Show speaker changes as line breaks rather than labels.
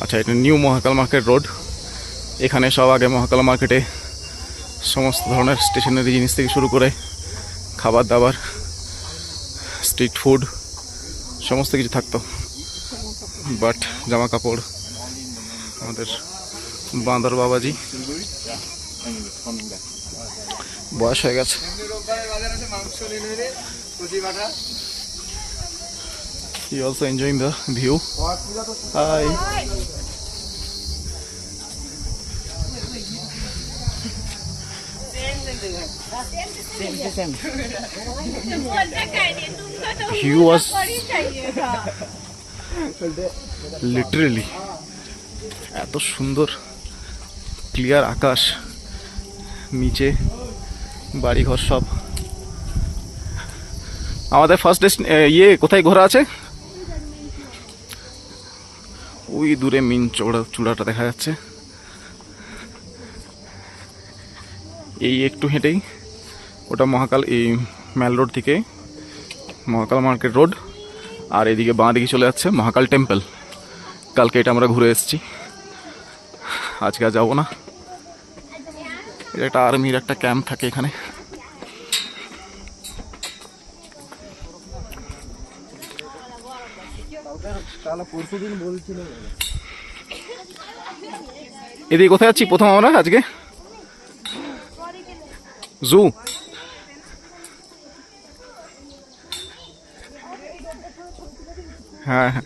আচ্ছা, এটা নিউ মহাকাল market road. এখানে সব আগে মহাকাল মার্কেটে সমস্ত ধরনের স্টেশনারি জিনিস থেকে শুরু করে খাবার দাবার, স্ট্রিট ফুড সমস্ত কিছু থাকতো। বাট জামা কাপড় আমাদের বাঁদর বাবাজি বয়স হয়ে গেছে। He also enjoying the view. Hi. View was literally এত সুন্দর, ক্লিয়ার আকাশ, নিচে বাড়িঘর সব। আমাদের ফার্স্ট কোথায় ঘোরা আছে? ওই দূরে মিন চূড়াটা দেখা যাচ্ছে। এই একটু হেঁটেই ওটা মহাকাল, এই ম্যাল রোড থেকে মহাকাল মার্কেট রোড, আর এদিকে বাঁ দিকে চলে যাচ্ছে মহাকাল টেম্পল। কালকে এটা আমরা ঘুরে এসেছি, আজকে আর যাবো না। এটা একটা আর্মির একটা ক্যাম্প থাকে এখানে। এদিকে কোথায় যাচ্ছি প্রথম আমরা আজকে? জু। হ্যাঁ হ্যাঁ,